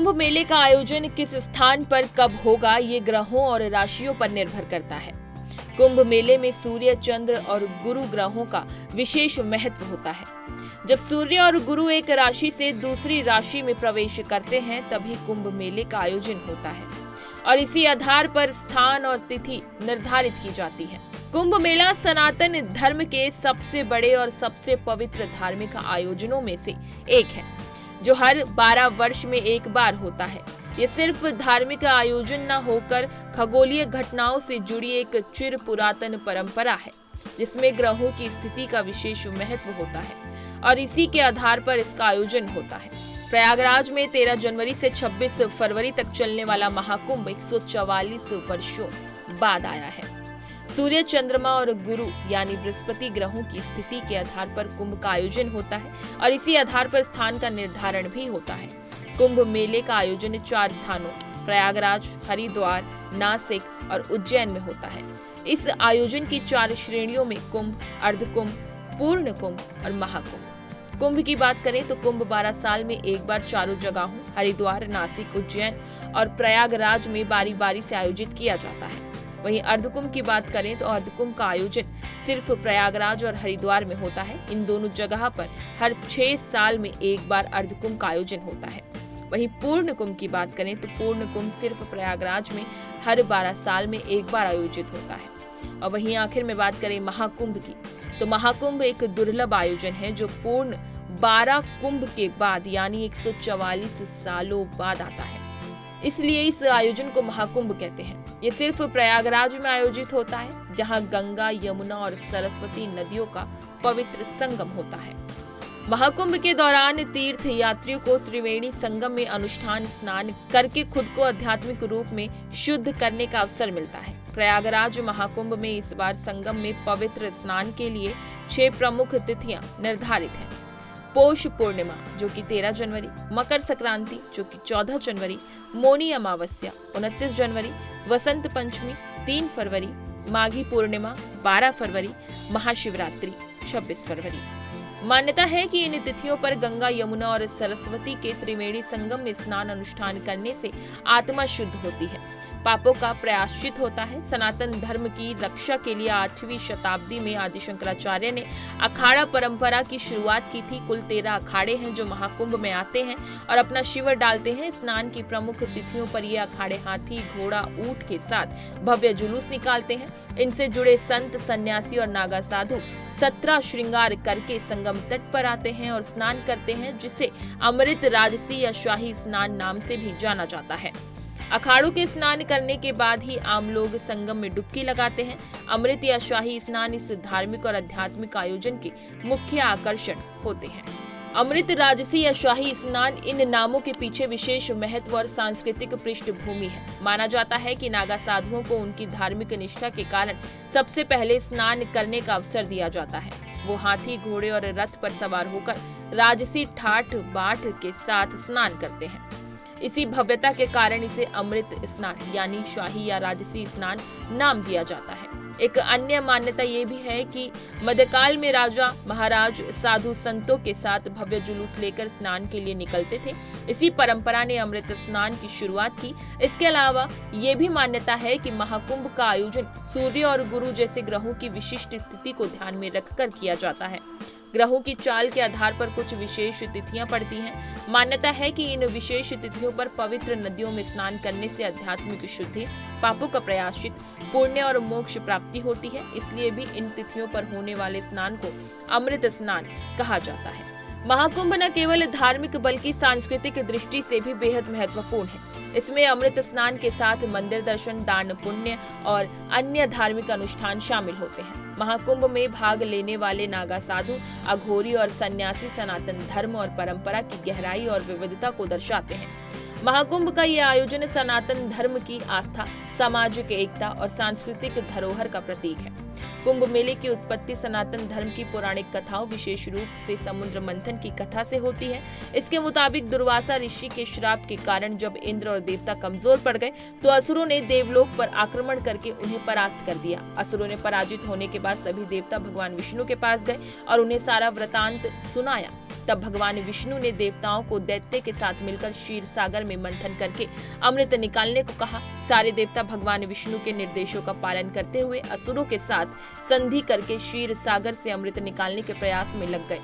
कुंभ मेले का आयोजन किस स्थान पर कब होगा, ये ग्रहों और राशियों पर निर्भर करता है। कुंभ मेले में सूर्य, चंद्र और गुरु ग्रहों का विशेष महत्व होता है। जब सूर्य और गुरु एक राशि से दूसरी राशि में प्रवेश करते हैं तभी कुंभ मेले का आयोजन होता है और इसी आधार पर स्थान और तिथि निर्धारित की जाती है। कुंभ मेला सनातन धर्म के सबसे बड़े और सबसे पवित्र धार्मिक आयोजनों में से एक है, जो हर 12 वर्ष में एक बार होता है। ये सिर्फ धार्मिक आयोजन न होकर खगोलीय घटनाओं से जुड़ी एक चिर पुरातन परंपरा है, जिसमें ग्रहों की स्थिति का विशेष महत्व होता है और इसी के आधार पर इसका आयोजन होता है। प्रयागराज में 13 जनवरी से 26 फरवरी तक चलने वाला महाकुंभ 144 वर्षों बाद आया है। सूर्य, चंद्रमा और गुरु यानी बृहस्पति ग्रहों की स्थिति के आधार पर कुंभ का आयोजन होता है और इसी आधार पर स्थान का निर्धारण भी होता है। कुंभ मेले का आयोजन 4 स्थानों प्रयागराज, हरिद्वार, नासिक और उज्जैन में होता है। इस आयोजन की 4 श्रेणियों में कुंभ, अर्धकुंभ, पूर्ण कुंभ और महाकुंभ। कुंभ की बात करें तो कुंभ 12 साल में एक बार चारों जगहों हरिद्वार, नासिक, उज्जैन और प्रयागराज में बारी बारी से आयोजित किया जाता है। वहीं अर्धकुंभ की बात करें तो अर्धकुंभ का आयोजन सिर्फ प्रयागराज और हरिद्वार में होता है। इन दोनों जगह पर हर 6 साल में एक बार अर्धकुंभ का आयोजन होता है। वहीं पूर्ण कुंभ की बात करें तो पूर्ण कुंभ सिर्फ प्रयागराज में हर 12 साल में एक बार आयोजित होता है। और वहीं आखिर में बात करें महाकुंभ की, तो महाकुंभ एक दुर्लभ आयोजन है जो पूर्ण 12 कुंभ के बाद यानी 144 सालों बाद आता है। इसलिए इस आयोजन को महाकुंभ कहते हैं। ये सिर्फ प्रयागराज में आयोजित होता है, जहां गंगा, यमुना और सरस्वती नदियों का पवित्र संगम होता है। महाकुंभ के दौरान तीर्थ यात्रियों को त्रिवेणी संगम में अनुष्ठान स्नान करके खुद को आध्यात्मिक रूप में शुद्ध करने का अवसर मिलता है। प्रयागराज महाकुंभ में इस बार संगम में पवित्र स्नान के लिए 6 प्रमुख तिथियां निर्धारित हैं। पौष पूर्णिमा जो कि 13 जनवरी, मकर संक्रांति जो कि 14 जनवरी, मौनी अमावस्या 29 जनवरी, वसंत पंचमी 3 फरवरी, माघी पूर्णिमा 12 फरवरी, महाशिवरात्रि 26 फरवरी। मान्यता है कि इन तिथियों पर गंगा, यमुना और सरस्वती के त्रिवेणी संगम में स्नान अनुष्ठान करने से आत्मा शुद्ध होती है, पापों का प्रायश्चित होता है। सनातन धर्म की रक्षा के लिए 8वीं शताब्दी में आदि शंकराचार्य ने अखाड़ा परंपरा की शुरुआत की थी। कुल 13 अखाड़े हैं जो महाकुंभ में आते हैं और अपना शिविर डालते हैं। स्नान की प्रमुख तिथियों पर ये अखाड़े हाथी, घोड़ा, ऊंट के साथ भव्य जुलूस निकालते हैं। इनसे जुड़े संत, सन्यासी और नागा साधु 17 श्रृंगार करके संगम तट पर आते हैं और स्नान करते हैं, जिसे अमृत राजसी या शाही स्नान नाम से भी जाना जाता है। अखाड़ों के स्नान करने के बाद ही आम लोग संगम में डुबकी लगाते हैं। अमृत या शाही स्नान इस धार्मिक और आध्यात्मिक आयोजन के मुख्य आकर्षण होते हैं। अमृत, राजसी या शाही स्नान, इन नामों के पीछे विशेष महत्व और सांस्कृतिक पृष्ठभूमि है। माना जाता है कि नागा साधुओं को उनकी धार्मिक निष्ठा के कारण सबसे पहले स्नान करने का अवसर दिया जाता है। वो हाथी, घोड़े और रथ पर सवार होकर राजसी ठाठ बाट के साथ स्नान करते हैं। इसी भव्यता के कारण इसे अमृत स्नान यानी शाही या राजसी स्नान नाम दिया जाता है। एक अन्य मान्यता ये भी है कि मध्यकाल में राजा, महाराज साधु संतों के साथ भव्य जुलूस लेकर स्नान के लिए निकलते थे। इसी परंपरा ने अमृत स्नान की शुरुआत की। इसके अलावा ये भी मान्यता है कि महाकुंभ का आयोजन सूर्य और गुरु जैसे ग्रहों की विशिष्ट स्थिति को ध्यान में रखकर किया जाता है। ग्रहों की चाल के आधार पर कुछ विशेष तिथियां पड़ती हैं। मान्यता है कि इन विशेष तिथियों पर पवित्र नदियों में स्नान करने से आध्यात्मिक शुद्धि, पापों का प्रायश्चित, पुण्य और मोक्ष प्राप्ति होती है। इसलिए भी इन तिथियों पर होने वाले स्नान को अमृत स्नान कहा जाता है। महाकुंभ न केवल धार्मिक बल्कि सांस्कृतिक दृष्टि से भी बेहद महत्वपूर्ण है। इसमें अमृत स्नान के साथ मंदिर दर्शन, दान पुण्य और अन्य धार्मिक अनुष्ठान शामिल होते हैं। महाकुंभ में भाग लेने वाले नागा साधु, अघोरी और सन्यासी सनातन धर्म और परंपरा की गहराई और विविधता को दर्शाते हैं। महाकुंभ का यह आयोजन सनातन धर्म की आस्था, सामाजिक एकता और सांस्कृतिक धरोहर का प्रतीक है। कुंभ मेले की उत्पत्ति सनातन धर्म की पौराणिक कथाओं, विशेष रूप से समुद्र मंथन की कथा से होती है। इसके मुताबिक दुर्वासा ऋषि के श्राप के कारण जब इंद्र और देवता कमजोर पड़ गए तो असुरों ने देवलोक पर आक्रमण करके उन्हें परास्त कर दिया। असुरों ने पराजित होने के बाद सभी देवता भगवान विष्णु के पास गए और उन्हें सारा वृतांत सुनाया। तब भगवान विष्णु ने देवताओं को दैत्य के साथ मिलकर क्षीर सागर में मंथन करके अमृत निकालने को कहा। सारे देवता भगवान विष्णु के निर्देशों का पालन करते हुए असुरों के साथ संधि करके क्षीर सागर से अमृत निकालने के प्रयास में लग गए।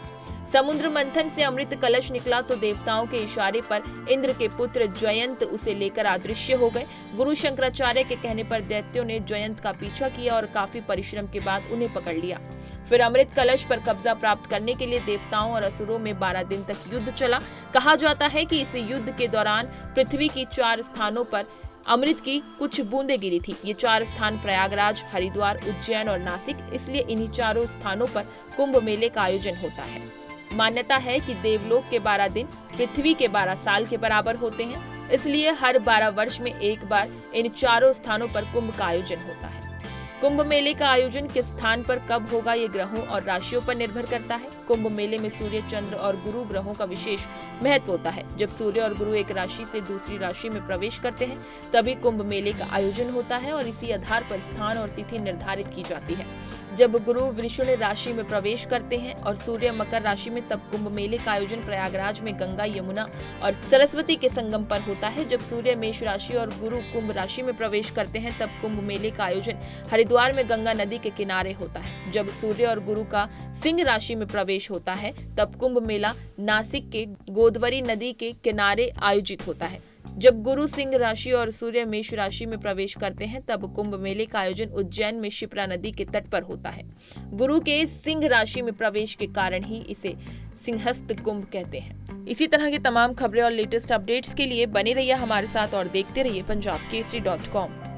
समुद्र मंथन से अमृत कलश निकला तो देवताओं के इशारे पर इंद्र के पुत्र जयंत उसे लेकर अदृश्य हो गए। गुरु शंकराचार्य के कहने पर दैत्यों ने जयंत का पीछा किया और काफी परिश्रम के बाद उन्हें पकड़ लिया। फिर अमृत कलश पर कब्जा प्राप्त करने के लिए देवताओं और असुरों में 12 दिन तक युद्ध चला। कहा जाता है कि इस युद्ध के दौरान पृथ्वी की 4 स्थानों पर अमृत की कुछ बूंदें गिरी थी। ये 4 स्थान प्रयागराज, हरिद्वार, उज्जैन और नासिक, इसलिए इन्हीं चारों स्थानों पर कुंभ मेले का आयोजन होता है। मान्यता है कि देवलोक के 12 दिन पृथ्वी के 12 साल के बराबर होते हैं, इसलिए हर 12 वर्ष में एक बार इन चारों स्थानों पर कुंभ का आयोजन होता है। कुंभ मेले का आयोजन किस स्थान पर कब होगा ये ग्रहों और राशियों पर निर्भर करता है। कुंभ मेले में सूर्य, चंद्र और गुरु ग्रहों का विशेष महत्व होता है। जब सूर्य और गुरु एक राशि से दूसरी राशि में प्रवेश करते हैं तभी कुंभ मेले का आयोजन होता है और इसी आधार पर स्थान और तिथि निर्धारित की जाती है। जब गुरु वृषण राशि में प्रवेश करते हैं और सूर्य मकर राशि में, तब कुंभ मेले का आयोजन प्रयागराज में गंगा, यमुना और सरस्वती के संगम पर होता है। जब सूर्य मेष राशि और गुरु कुंभ राशि में प्रवेश करते हैं तब कुंभ मेले का आयोजन हरिद्वार में गंगा नदी के किनारे होता है। जब सूर्य और गुरु का सिंह राशि में प्रवेश होता है तब कुंभ मेला नासिक के गोदावरी नदी के किनारे आयोजित होता है। जब गुरु सिंह राशि और सूर्य मेष राशि में प्रवेश करते हैं तब कुंभ मेले का आयोजन उज्जैन में शिप्रा नदी के तट पर होता है। गुरु के सिंह राशि में प्रवेश के कारण ही इसे सिंहस्थ कुंभ कहते हैं। इसी तरह की तमाम खबरें और लेटेस्ट अपडेट्स के लिए बने रहिए हमारे साथ और देखते रहिए punjabkesari.com।